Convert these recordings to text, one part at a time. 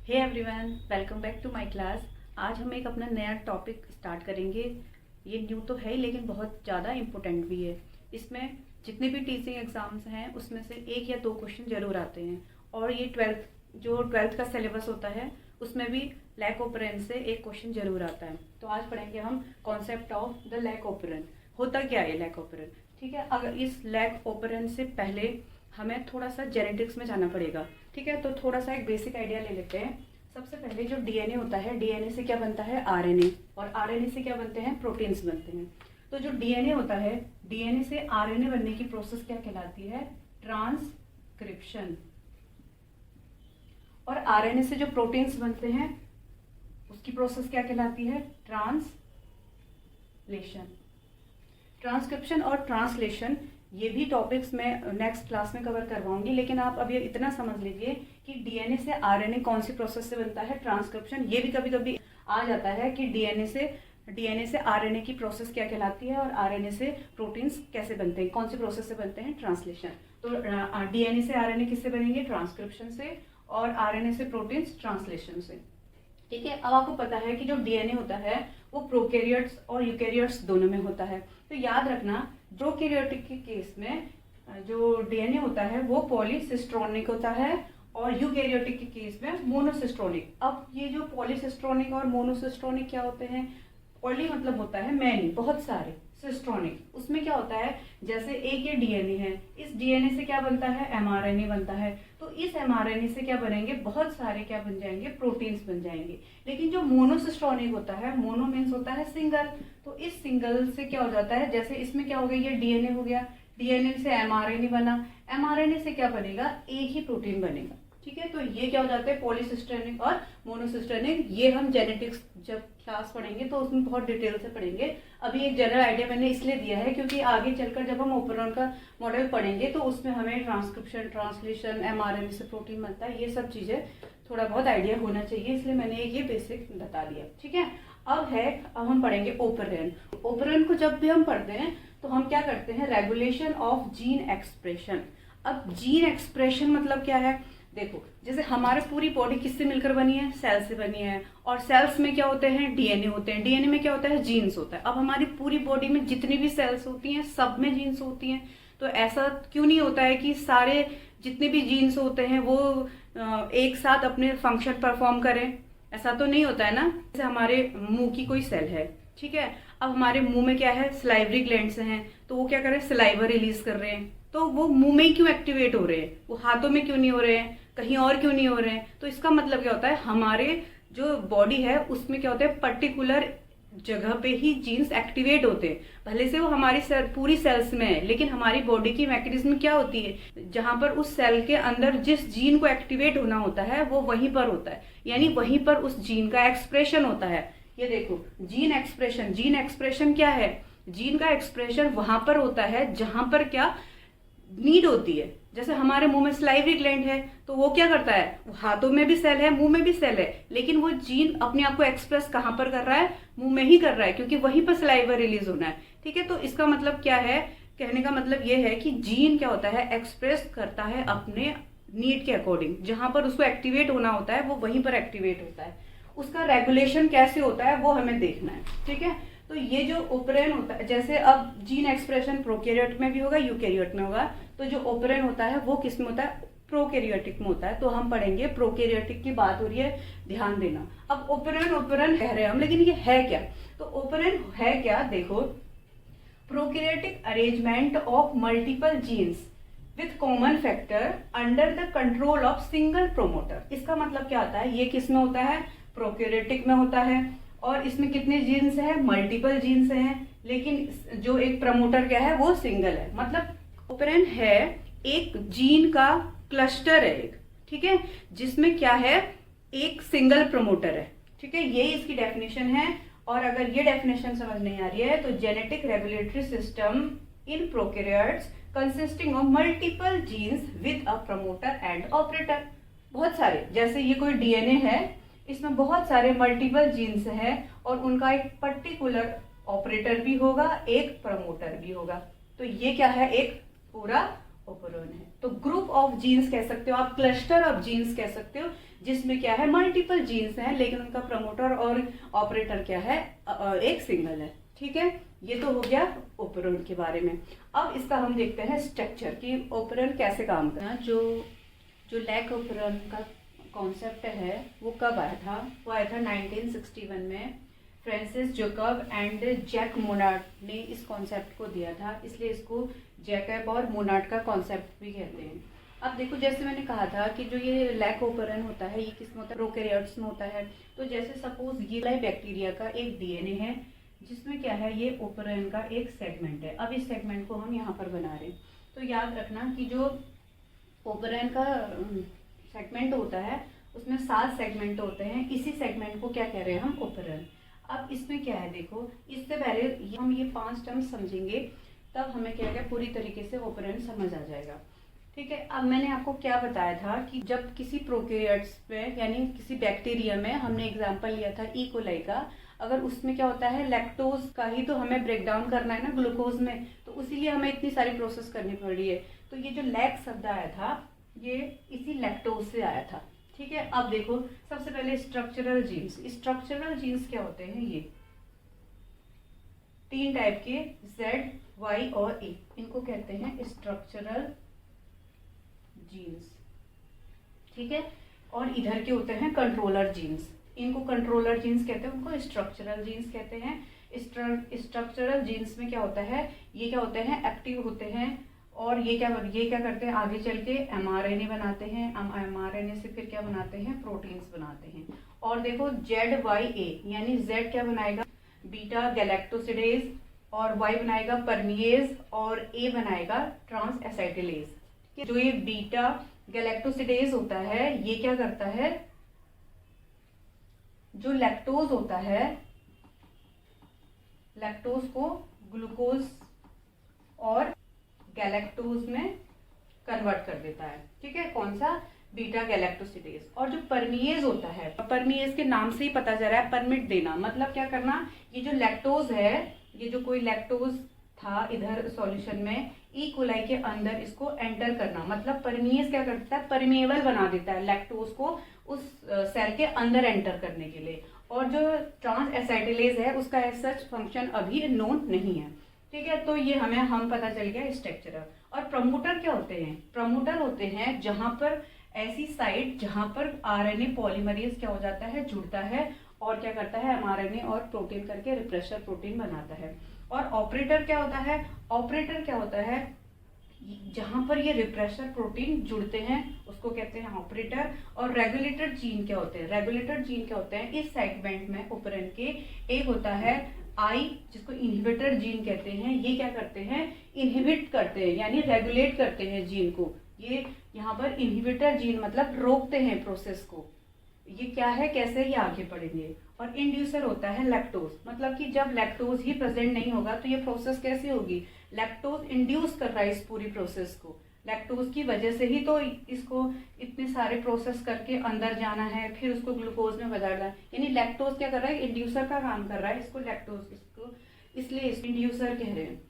Hey everyone, welcome back to my class. आज हम एक अपना नया टॉपिक स्टार्ट करेंगे। ये न्यू तो है ही लेकिन बहुत ज़्यादा इम्पोर्टेंट भी है। इसमें जितने भी टीचिंग एग्जाम्स हैं उसमें से 1 या 2 क्वेश्चन जरूर आते हैं। और ये ट्वेल्थ का सिलेबस होता है उसमें भी लैक ऑपरेंड से एक क्वेश्चन जरूर आता है। तो आज पढ़ेंगे हम concept of the lack operand. होता क्या है लैक ऑपरेंड, ठीक है। अगर इस लैक ऑपरेंड से पहले हमें थोड़ा सा जेनेटिक्स में जाना पड़ेगा, ठीक है। तो थोड़ा सा एक बेसिक आइडिया ले लेते हैं। सबसे पहले जो डीएनए होता है, डीएनए से क्या बनता है, आरएनए, और आरएनए से क्या बनते हैं, प्रोटीन्स बनते हैं। तो जो डीएनए होता है, डीएनए से आरएनए बनने की प्रोसेस क्या कहलाती है, ट्रांसक्रिप्शन। और आरएनए से जो प्रोटीन्स बनते हैं उसकी प्रोसेस क्या कहलाती है, ट्रांसलेशन। ट्रांसक्रिप्शन और ट्रांसलेशन ये भी टॉपिक्स मैं नेक्स्ट क्लास में कवर करवाऊंगी, लेकिन आप अभी इतना समझ लीजिए कि डीएनए से आरएनए कौन सी प्रोसेस से बनता है, ट्रांसक्रिप्शन। ये भी कभी कभी आ जाता है कि डीएनए से आरएनए की प्रोसेस क्या कहलाती है और आरएनए से प्रोटीन्स कैसे बनते हैं, कौन सी प्रोसेस से बनते हैं, ट्रांसलेशन। तो डीएनए से आरएनए किससे बनेंगे, ट्रांसक्रिप्शन से, और आरएनए से प्रोटीन्स ट्रांसलेशन से, ठीक है। अब आपको पता है कि जो डीएनए होता है वो प्रोकैरियोट्स और यूकैरियोट्स दोनों में होता है। तो याद रखना, प्रोकैरियोटिक के केस में जो डीएनए होता है वो पॉलीसिस्ट्रोनिक होता है और यूकैरियोटिक के केस में मोनोसिस्ट्रोनिक। अब ये जो पॉलीसिस्ट्रोनिक और मोनोसिस्ट्रोनिक क्या होते हैं, पॉली मतलब होता है मैनी, बहुत सारे, सिस्ट्रोनिक उसमें क्या होता है, जैसे एक ये डीएनए है, इस डीएनए से क्या बनता है, एमआरएनए बनता है। तो इस एमआरएनए से क्या बनेंगे, बहुत सारे क्या बन जाएंगे, प्रोटीन्स बन जाएंगे। लेकिन जो मोनोसिस्ट्रोनिक होता है, मोनो मीन्स होता है सिंगल, तो इस सिंगल से क्या हो जाता है, जैसे इसमें क्या हो गया, ये डीएनए हो गया, डीएनए से एमआरएनए बना, एमआरएनए से क्या बनेगा, एक ही प्रोटीन बनेगा, ठीक है। तो ये क्या हो जाते हैं, पॉलीसिस्ट्रोनिक और मोनोसिस्ट्रोनिक। ये हम जेनेटिक्स जब क्लास पढ़ेंगे तो उसमें बहुत डिटेल से पढ़ेंगे। अभी एक जनरल आइडिया मैंने इसलिए दिया है क्योंकि आगे चलकर जब हम ओपरॉन का मॉडल पढ़ेंगे तो उसमें हमें ट्रांसक्रिप्शन, ट्रांसलेशन, एमआरएनए से प्रोटीन बनता है, ये सब चीजें थोड़ा बहुत आइडिया होना चाहिए, इसलिए मैंने ये बेसिक बता दिया, ठीक है। अब हम पढ़ेंगे ओपरेंड। ओपरेंड को जब भी हम पढ़ते हैं तो हम क्या करते हैं, रेगुलेशन ऑफ जीन एक्सप्रेशन। अब जीन एक्सप्रेशन मतलब क्या है, देखो जैसे हमारे पूरी बॉडी किससे मिलकर बनी है, सेल से बनी है, और सेल्स में क्या होते हैं, डीएनए होते हैं, डीएनए में क्या होता है, जीन्स होता है। अब हमारी पूरी बॉडी में जितनी भी सेल्स होती हैं सब में जीन्स होती हैं। तो ऐसा क्यों नहीं होता है कि सारे जितने भी जीन्स होते हैं वो एक साथ अपने फंक्शन परफॉर्म करें, ऐसा तो नहीं होता है ना। जैसे हमारे मुंह की कोई सेल है, ठीक है। अब हमारे मुंह में क्या है, सलाइवरी ग्लैंड्स हैं, तो वो क्या कर रहे हैं, सलाइवा रिलीज कर रहे हैं। तो वो मुंह में ही क्यों एक्टिवेट हो रहे हैं, वो हाथों में क्यों नहीं हो रहे हैं, कहीं और क्यों नहीं हो रहे हैं। तो इसका मतलब क्या होता है, हमारे जो बॉडी है उसमें क्या होता है, पर्टिकुलर जगह पे ही जीन्स एक्टिवेट होते हैं। भले से वो हमारी पूरी सेल्स में है, लेकिन हमारी बॉडी की मैकेनिज्म क्या होती है, जहां पर उस सेल के अंदर जिस जीन को एक्टिवेट होना होता है वो वहीं पर होता है, यानी वहीं पर उस जीन का एक्सप्रेशन होता है। ये देखो जीन एक्सप्रेशन, जीन एक्सप्रेशन क्या है, जीन का एक्सप्रेशन वहां पर होता है जहां पर क्या नीड होती है। जैसे हमारे मुंह में सलाइवरी ग्लैंड है तो वो क्या करता है, वो हाथों में भी सेल है, मुंह में भी सेल है, लेकिन वो जीन अपने आप को एक्सप्रेस कहां पर कर रहा है, मुंह में ही कर रहा है, क्योंकि वहीं पर सलाइवा रिलीज होना है, ठीक है। तो इसका मतलब क्या है, कहने का मतलब ये है कि जीन क्या होता है, एक्सप्रेस करता है अपने नीड के अकॉर्डिंग, जहां पर उसको एक्टिवेट होना होता है वो वहीं पर एक्टिवेट होता है। उसका रेगुलेशन कैसे होता है वो हमें देखना है, ठीक है। तो ये जो ओपरेन होता है, जैसे अब जीन एक्सप्रेशन प्रोकैरियोट में भी होगा, यूकैरियोट में होगा, तो जो ओपरेन होता है वो किस में होता है, प्रोकैरियोटिक में होता है। तो हम पढ़ेंगे, प्रोकैरियोटिक की बात हो रही है, ध्यान देना। अब ओपरेन कह रहे हैं हम, लेकिन ये है क्या, तो ओपरेन है क्या, देखो, prokaryotic arrangement of multiple genes with common factor under the control of single promoter. इसका मतलब क्या होता है, ये किस में होता है, प्रोकैरियोटिक में होता है, और इसमें कितने जीन्स हैं, मल्टीपल जीन्स हैं, लेकिन जो एक प्रमोटर क्या है वो सिंगल है। मतलब ओपरेन है एक जीन का क्लस्टर है एक, ठीक है, जिसमें क्या है, एक सिंगल प्रमोटर है, ठीक है। ये इसकी डेफिनेशन है। और अगर ये डेफिनेशन समझ नहीं आ रही है तो genetic regulatory system in prokaryotes consisting of multiple genes with a promoter and operator. बहुत सारे, जैसे ये कोई डीएनए है, इसमें बहुत सारे मल्टीपल जीन्स हैं और उनका एक पर्टिकुलर ऑपरेटर भी होगा, एक प्रमोटर भी होगा। तो ये क्या है, एक पूरा ओपेरॉन है। तो ग्रुप ऑफ जीन्स कह सकते हो आप, क्लस्टर ऑफ जीन्स कह सकते हो, जिसमें क्या है मल्टीपल जीन्स हैं, लेकिन उनका प्रमोटर और ऑपरेटर क्या है, एक सिंगल है। ठीक है, ये तो हो गया ओपेरॉन के बारे में। अब इसका हम देखते हैं स्ट्रक्चर कि ओपेरॉन कैसे काम करना। जो लैक ओपेरॉन का कॉन्सेप्ट है वो कब आया था, वो आया था 1961 में। Francis Jacob and Jacques Monod ने इस कॉन्सेप्ट को दिया था, इसलिए इसको जैकब और मोनार्ड का कॉन्सेप्ट भी कहते हैं। अब देखो, जैसे मैंने कहा था कि जो ये लैक ओपेरॉन होता है ये किसमें होता है, प्रोकैरियोट्स में होता है। तो जैसे सपोज ये बैक्टीरिया का एक डीएनए है जिसमें क्या है, ये ओपेरॉन का एक सेगमेंट है। अब इस सेगमेंट को हम यहाँ पर बना रहे हैं। तो याद रखना कि जो ओपेरॉन का सेगमेंट होता है उसमें 7 सेगमेंट होते हैं। इसी सेगमेंट को क्या कह रहे हैं हम, ओपेरॉन। अब इसमें क्या है, देखो इससे पहले हम ये 5 टर्म्स समझेंगे, तब हमें क्या है पूरी तरीके से ओपेरॉन समझ आ जाएगा। ठीक है, अब मैंने आपको क्या बताया था कि जब किसी प्रोकैरियोट्स में यानी किसी बैक्टीरिया में, हमने एग्जांपल लिया था ई कोलाई का, अगर उसमें क्या होता है लैक्टोज का ही तो हमें ब्रेक डाउन करना है ना ग्लूकोज में, तो इसीलिए हमें इतनी सारी प्रोसेस करनी पड़ रही है। तो ये जो लैक शब्द आया था ये इसी लैक्टोज से आया था। ठीक है, अब देखो सबसे पहले स्ट्रक्चरल जीन्स। स्ट्रक्चरल जीन्स क्या होते हैं, ये 3 टाइप के, Z, Y और A, इनको कहते हैं स्ट्रक्चरल जीन्स। ठीक है, और इधर के होते हैं कंट्रोलर जीन्स, इनको कंट्रोलर जीन्स कहते हैं, उनको स्ट्रक्चरल जीन्स कहते हैं। स्ट्रक्चरल जीन्स में क्या होता है, ये क्या होते हैं, एक्टिव होते हैं, और ये क्या करते हैं, आगे चल के mRNA बनाते हैं, mRNA से फिर क्या बनाते हैं, प्रोटीन्स बनाते हैं। और देखो ZYA यानी Z क्या बनाएगा, बीटा गैलेक्टोसिडेज, और Y बनाएगा परमिएज, और A बनाएगा ट्रांस एसाइटिलेज। जो ये बीटा गैलेक्टोसिडेज होता है ये क्या करता है, जो लैक्टोज होता है, लैक्टोज को ग्लूकोज और गैलेक्टोज में कन्वर्ट कर देता है। ठीक है, कौन सा, बीटा गैलेक्टोसिडेज। और जो परमिएज होता है, परमिएज के नाम से ही पता चल रहा है, परमिट देना मतलब क्या करना, ये जो लैक्टोज है, ये जो कोई लैक्टोज था इधर सॉल्यूशन में, ई कोलाई के अंदर इसको एंटर करना, मतलब परमिएज क्या करता है, परमिएबल बना देता है लैक्टोज को उस सेल के अंदर एंटर करने के लिए। और जो ट्रांस एसाइटिलेज है उसका एज सच फंक्शन अभी नोन नहीं है। ठीक है, तो ये हम पता चल गया स्ट्रक्चरल। और प्रमोटर क्या होते हैं, प्रमोटर होते हैं जहां पर ऐसी साइट जहां पर आरएनए पॉलीमरेज क्या हो जाता है, जुड़ता है, और क्या करता है mRNA और प्रोटीन करके रिप्रेशर प्रोटीन बनाता है। और ऑपरेटर क्या होता है, ऑपरेटर क्या होता है, जहां पर ये रिप्रेशर प्रोटीन जुड़ते हैं उसको कहते हैं ऑपरेटर। और रेगुलेटर जीन क्या होते हैं, रेगुलेटर जीन क्या होते हैं, इस सेगमेंट में ओपेरॉन के एक होता है आई, जिसको इनहिबिटर जीन कहते हैं। ये क्या करते हैं, इनहिबिट करते हैं यानी रेगुलेट करते हैं जीन को। ये यहाँ पर इनहिबिटर जीन मतलब रोकते हैं प्रोसेस को। ये क्या है, कैसे, ये आगे पढ़ेंगे। और इंड्यूसर होता है लैक्टोज, मतलब कि जब लैक्टोज ही प्रेजेंट नहीं होगा तो ये प्रोसेस कैसे होगी, लैक्टोज इंड्यूस कर रहा है इस पूरी प्रोसेस को। लैक्टोज की वजह से ही तो इसको इतने सारे प्रोसेस करके अंदर जाना है, फिर उसको ग्लूकोज में बदलना है। यानी लैक्टोज क्या कर रहा है, इंड्यूसर का काम कर रहा है, इसको लैक्टोज, इसको इसलिए इंड्यूसर कह रहे हैं।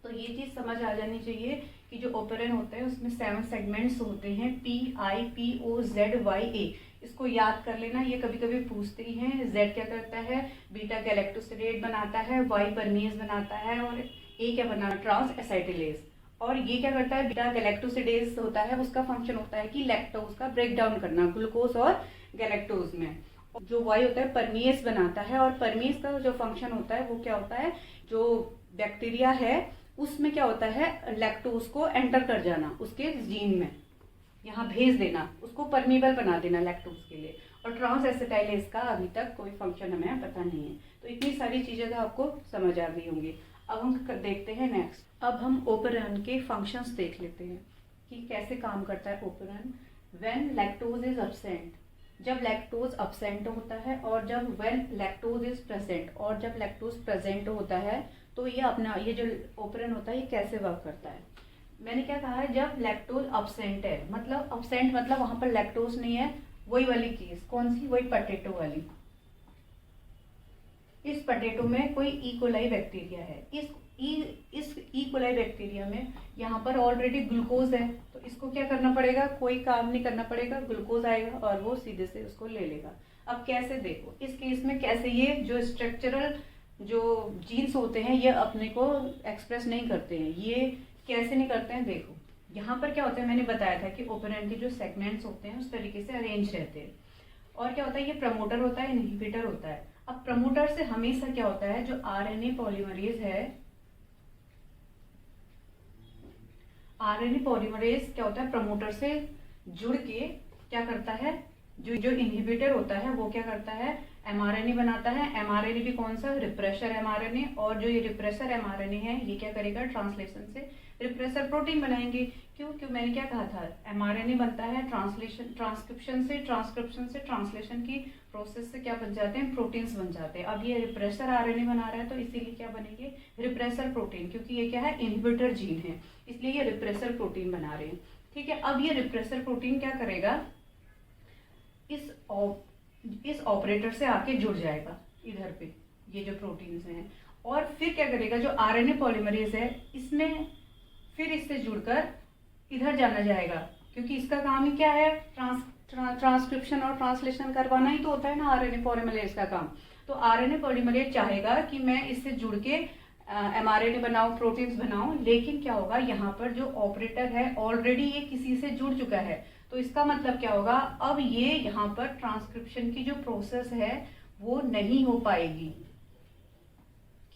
तो ये चीज समझ आ जानी चाहिए कि जो ओपेरॉन होता है उसमें 7 सेगमेंट्स होते हैं, PIPOZYA। इसको याद कर लेना, ये कभी कभी पूछते ही हैं। Z क्या करता है, बीटा गैलेक्टोसिडेज बनाता है, Y परमीज बनाता है, और A क्या बना, ट्रांस एसाइटिलेज। और ये क्या करता है, बीटा गैलेक्टोसिडेज होता है, उसका फंक्शन होता है कि लैक्टोज का ब्रेक डाउन करना ग्लूकोज और गैलेक्टोज में। जो Y होता है परमीज बनाता है, और परमीज का जो फंक्शन होता है वो क्या होता है, जो बैक्टीरिया है उसमें क्या होता है, लैक्टोज को एंटर कर जाना उसके जीन में, यहाँ भेज देना, उसको परमीबल बना देना लैक्टोज के लिए। और ट्रांस एसिटाइलेज का अभी तक कोई फंक्शन हमें पता नहीं है। तो इतनी सारी चीजें तो आपको समझ आ गई होंगी। अब हम देखते हैं नेक्स्ट। अब हम ओपेरॉन के फंक्शंस देख लेते हैं कि कैसे काम करता है operon. When lactose is absent, जब लैक्टोज अब्सेंट होता है, और जब व्हेन लैक्टोज इज प्रेजेंट, और जब लैक्टोज प्रेजेंट होता है, तो ये अपना ये जो ओपेरॉन होता है ये कैसे वर्क करता है। मैंने क्या कहा है, जब लैक्टोज अब्सेंट है, मतलब अब्सेंट मतलब वहां पर लैक्टोज नहीं है, वही वाली चीज कौन सी, वही पोटैटो वाली। इस पोटैटो में कोई ई कोलाई बैक्टीरिया है। इस ई कोलाई बैक्टीरिया में यहाँ पर ऑलरेडी ग्लूकोज है, तो इसको क्या करना पड़ेगा, कोई काम नहीं करना पड़ेगा, ग्लूकोज आएगा और वो सीधे से उसको ले लेगा। अब कैसे, देखो इस केस में कैसे ये जो स्ट्रक्चरल जो जीन्स होते हैं ये अपने को एक्सप्रेस नहीं करते हैं। ये कैसे नहीं करते हैं, देखो यहाँ पर क्या होता है, मैंने बताया था कि ओपेरॉन के जो सेगमेंट्स होते हैं उस तरीके से अरेंज रहते हैं। और क्या होता है, ये प्रमोटर होता है, इनहिबिटर होता है। अब प्रमोटर से हमेशा क्या होता है, जो आरएनए पॉलीमरेज है, आरएनए पॉलीमरेज क्या होता है, प्रमोटर से जुड़ के क्या करता है, जो इनहिबिटर होता है वो क्या करता है, एमआरएनए बनाता है। एमआरएनए भी कौन सा, रिप्रेशर एमआरएनए। और जो ये रिप्रेशर एमआरएनए है ये क्या करेगा, ट्रांसलेशन से रिप्रेशर प्रोटीन बनाएंगे। क्यों, मैंने क्या कहा था, एमआरएनए बनता है ट्रांसक्रिप्शन से ट्रांसलेशन की प्रोसेस से क्या बन जाते हैं, प्रोटीन्स बन जाते हैं। अब ये रिप्रेशर आरएनए बना रहा है तो इसीलिए क्या बनेंगे, रिप्रेशर प्रोटीन, क्योंकि ये क्या है, इनहिबिटर जीन है, इसलिए ये रिप्रेशर प्रोटीन बना रहे हैं। ठीक है, अब ये रिप्रेशर प्रोटीन क्या करेगा, इस ऑपरेटर से आके जुड़ जाएगा इधर पे, ये जो प्रोटीन्स हैं, और फिर क्या करेगा, जो आरएनए पॉलीमरेज है इसमें फिर इससे जुड़कर इधर जाना जाएगा, क्योंकि इसका काम ही क्या है, ट्रांसक्रिप्शन और ट्रांसलेशन करवाना ही तो होता है ना आरएनए पॉलीमरेज का काम। तो आरएनए पॉलीमरेज चाहेगा कि मैं इससे जुड़ के एमआरएनए बनाऊं, प्रोटीन्स बनाऊं, लेकिन क्या होगा, यहाँ पर जो ऑपरेटर है ऑलरेडी ये किसी से जुड़ चुका है। तो इसका मतलब क्या होगा, अब ये यहाँ पर ट्रांसक्रिप्शन की जो प्रोसेस है वो नहीं हो पाएगी।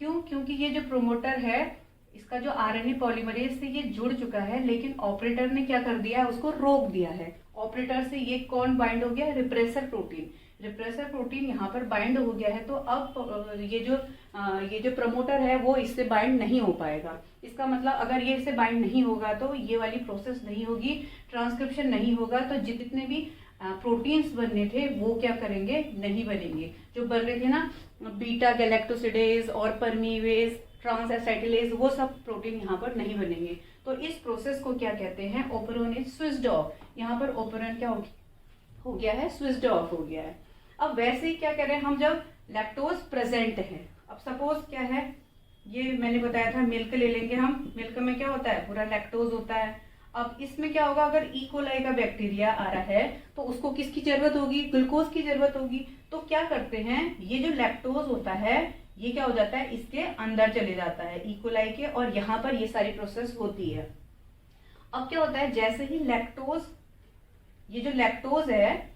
क्यों, क्योंकि ये जो प्रोमोटर है इसका जो आरएनए पॉलीमरेज से ये जुड़ चुका है, लेकिन ऑपरेटर ने क्या कर दिया है, उसको रोक दिया है। ऑपरेटर से ये कौन बाइंड हो गया, रिप्रेसर प्रोटीन। रिप्रेसर प्रोटीन यहाँ पर बाइंड हो गया है, तो अब ये जो प्रमोटर है वो इससे बाइंड नहीं हो पाएगा। इसका मतलब अगर ये इससे बाइंड नहीं होगा तो ये वाली प्रोसेस नहीं होगी, ट्रांसक्रिप्शन नहीं होगा, तो जितने भी प्रोटीन्स बनने थे वो क्या करेंगे, नहीं बनेंगे। जो बन रहे थे ना, बीटा गैलेक्टोसिडेज और परमीवेज, ट्रांस एसाइटिलेज, वो सब प्रोटीन यहाँ पर नहीं बनेंगे। तो इस प्रोसेस को क्या कहते हैं, ओपेरॉन इज स्विच्ड ऑफ। यहाँ पर ओपेरॉन क्या हो गया है, स्विच्ड ऑफ हो गया है। अब वैसे ही क्या करें हम, जब लैक्टोज प्रेजेंट है, अब सपोज क्या है, ये मैंने बताया था मिल्क ले लेंगे हम, मिल्क में क्या होता है, पूरा लैक्टोज होता है। अब इसमें क्या होगा, अगर ई कोलाई का बैक्टीरिया आ रहा है तो उसको किसकी जरूरत होगी, ग्लूकोज की जरूरत होगी। तो क्या करते हैं, ये जो लैक्टोज होता है ये क्या हो जाता है, इसके अंदर चले जाता है ई कोलाई के, और यहाँ पर ये सारी प्रोसेस होती है। अब क्या होता है, जैसे ही लैक्टोज, ये जो लैक्टोज है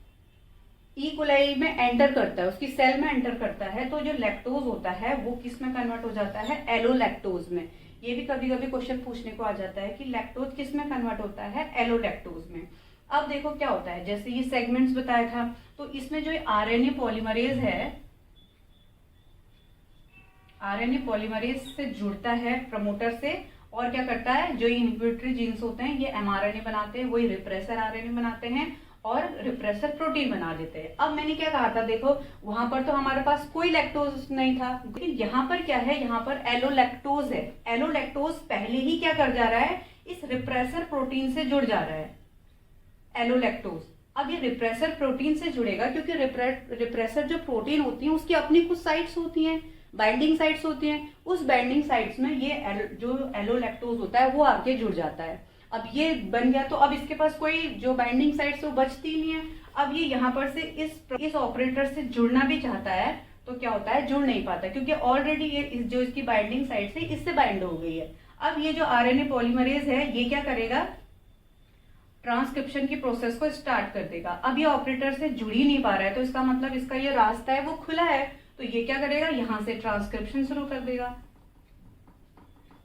ई कोलाई में एंटर करता है, उसकी सेल में एंटर करता है, तो जो लैक्टोज होता है वो किस में कन्वर्ट हो जाता है, एलोलैक्टोज में। ये भी कभी कभी क्वेश्चन पूछने को आ जाता है कि लैक्टोज किस में कन्वर्ट होता है, एलोलैक्टोज में। अब देखो क्या होता है, जैसे ये सेगमेंट्स बताया था, तो इसमें जो आरएनए पॉलीमरेज है, आरएनए पॉलीमरेज से जुड़ता है प्रमोटर से, और क्या करता है, जो इनहिबिटरी जीन्स होते हैं ये एमआरएनए बनाते हैं, वही रिप्रेसर आरएनए बनाते हैं और रिप्रेसर प्रोटीन बना देते हैं। अब मैंने क्या कहा था, देखो वहां पर तो हमारे पास कोई लैक्टोज नहीं था, लेकिन यहाँ पर क्या है, यहाँ पर एलोलैक्टोज है। एलोलैक्टोज पहले ही क्या कर जा रहा है, इस रिप्रेसर प्रोटीन से जुड़ जा रहा है एलोलैक्टोज। अब ये रिप्रेसर प्रोटीन से जुड़ेगा, क्योंकि रिप्रेसर जो प्रोटीन होती है उसकी अपनी कुछ साइट्स होती हैं, बाइंडिंग साइट्स होती हैं। उस बाइंडिंग साइट्स में ये जो एलोलैक्टोज होता है वो आके जुड़ जाता है। अब ये बन गया, तो अब इसके पास कोई जो बाइंडिंग साइट्स वो बचती नहीं है। अब ये यहाँ पर से इस ऑपरेटर से जुड़ना भी चाहता है तो क्या होता है, जुड़ नहीं पाता, क्योंकि ऑलरेडी ये जो इसकी बाइंडिंग साइट है इससे बाइंड हो गई है। अब ये जो आरएनए पॉलीमरेज है ये क्या करेगा, ट्रांसक्रिप्शन की प्रोसेस को स्टार्ट कर देगा। अब ये ऑपरेटर से जुड़ ही नहीं पा रहा है, तो इसका मतलब इसका ये रास्ता है वो खुला है, तो ये क्या करेगा, यहाँ से ट्रांसक्रिप्शन शुरू कर देगा।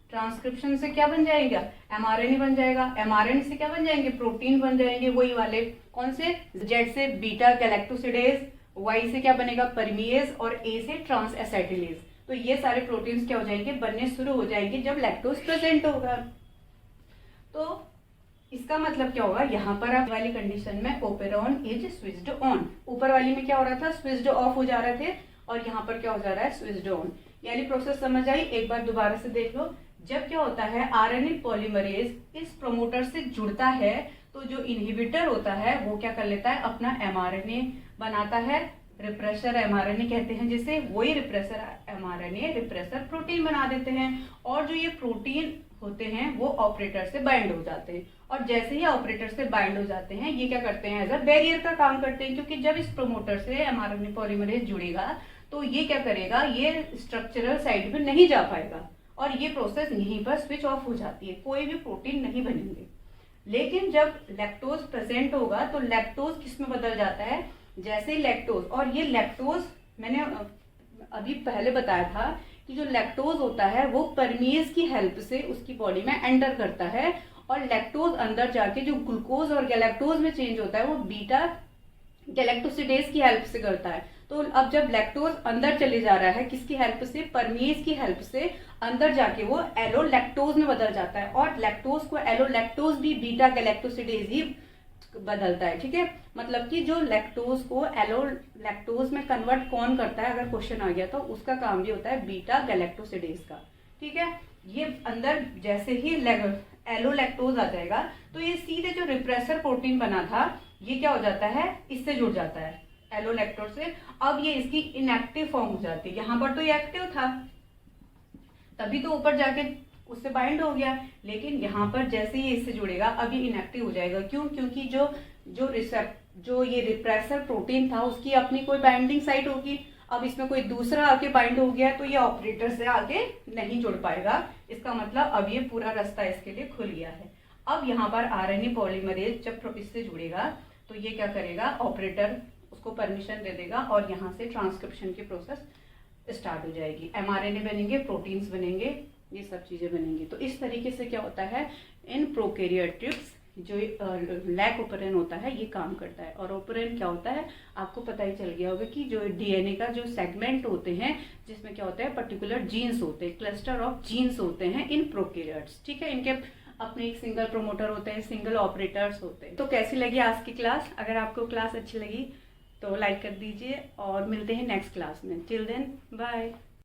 ट्रांसक्रिप्शन से क्या बन जाएगा, एमआरएनए बन जाएगा। एमआरएनए से क्या बन जाएंगे, प्रोटीन बन जाएंगे, वही वाले कौन से, जेड से बीटा गैलेक्टोसिडेज, वाई से क्या बनेगा, परमीएज, और ए से ट्रांस एसाइटिलेज। तो ये सारे प्रोटीन्स क्या हो जाएंगे, बनने शुरू हो जाएंगे जब लैक्टोज प्रेजेंट होगा। तो इसका मतलब क्या होगा, यहाँ पर आप वाली कंडीशन में ओपेरॉन इज स्विच्ड ऑन। ऊपर वाली में क्या हो रहा था, स्विच्ड ऑफ हो जा रहे थे, और यहाँ पर क्या हो जा रहा है, स्विच्ड ऑन। यानी प्रोसेस समझ आई, एक बार दोबारा से देख लो। जब क्या होता है, आरएनए पॉलीमरेज इस प्रमोटर से जुड़ता है, तो जो इनहिबिटर होता है वो क्या कर लेता है, अपना एमआरएनए बनाता है, रिप्रेसर mRNA कहते हैं जिसे, वही रिप्रेसर mRNA रिप्रेसर प्रोटीन बना देते हैं। और जो ये प्रोटीन होते हैं वो ऑपरेटर से बाइंड हो जाते हैं, और जैसे ही ऑपरेटर से बाइंड हो जाते हैं ये क्या करते हैं, एज अ बैरियर का काम करते हैं, क्योंकि जब इस प्रोमोटर से mRNA पॉलीमरेज जुड़ेगा तो ये क्या करेगा, ये स्ट्रक्चरल साइड पे नहीं जा पाएगा और ये प्रोसेस यहीं पर स्विच ऑफ हो जाती है, कोई भी प्रोटीन नहीं बनेंगे। लेकिन जब लैक्टोज प्रेजेंट होगा तो लैक्टोज किस में बदल जाता है, जैसे लैक्टोज, और ये लैक्टोज मैंने अभी पहले बताया था कि जो लैक्टोज होता है वो परमीज की हेल्प से उसकी बॉडी में एंटर करता है, और लैक्टोज अंदर जाके जो ग्लूकोज और गैलेक्टोज में चेंज होता है वो बीटा गैलेक्टोसिडेज की हेल्प से करता है। तो अब जब लैक्टोज अंदर चले जा रहा है किसकी हेल्प से, परमीज की हेल्प से, अंदर जाके वो एलोलैक्टोज में बदल जाता है, और लैक्टोज को एलोलैक्टोज भी बीटा गैलेक्टोसिडेज ही बदलता है। ठीक है, मतलब कि जो लैक्टोज को एलोलैक्टोज में कन्वर्ट कौन करता है, अगर क्वेश्चन आ गया तो उसका काम भी होता है बीटा गैलेक्टोसिडेज का। ठीक है, ये अंदर जैसे ही एलोलैक्टोज आ जाएगा तो ये सीधे जो रिप्रेसर प्रोटीन बना था ये क्या हो जाता है, इससे जुड़ जाता है एलोलैक्टोज से। अब ये इसकी इनएक्टिव फॉर्म हो जाती है, यहाँ पर तो ये एक्टिव था तभी तो ऊपर जाके उससे बाइंड हो गया, लेकिन यहाँ पर जैसे ही इससे जुड़ेगा अब ये इनएक्टिव हो जाएगा। क्यों, क्योंकि जो ये रिप्रेसर प्रोटीन था उसकी अपनी कोई बाइंडिंग साइट होगी, अब इसमें कोई दूसरा आके बाइंड हो गया तो ये ऑपरेटर से आगे नहीं जुड़ पाएगा। इसका मतलब अब ये पूरा रास्ता इसके लिए खुल गया है। अब यहाँ पर आरएनए पॉलीमरेज जब इससे जुड़ेगा तो ये क्या करेगा, ऑपरेटर उसको परमिशन दे देगा और यहाँ से ट्रांसक्रिप्शन की प्रोसेस स्टार्ट हो जाएगी, एमआरएनए बनेंगे, प्रोटीन्स बनेंगे, ये सब चीजें बनेंगी। तो इस तरीके से क्या होता है, इन प्रोकैरियोटिक्स जो लैक ओपरेन होता है ये काम करता है। और ओपरेन क्या होता है आपको पता ही चल गया होगा कि जो डीएनए का जो सेगमेंट होते हैं जिसमें क्या होता है पर्टिकुलर जीन्स होते हैं, क्लस्टर ऑफ जीन्स होते हैं इन प्रोकैरियोट्स। ठीक है, इनके अपने एक सिंगल प्रोमोटर होते हैं, सिंगल ऑपरेटर्स होते हैं। तो कैसी लगी आज की क्लास, अगर आपको क्लास अच्छी लगी तो लाइक कर दीजिए और मिलते हैं नेक्स्ट क्लास में। Till then bye.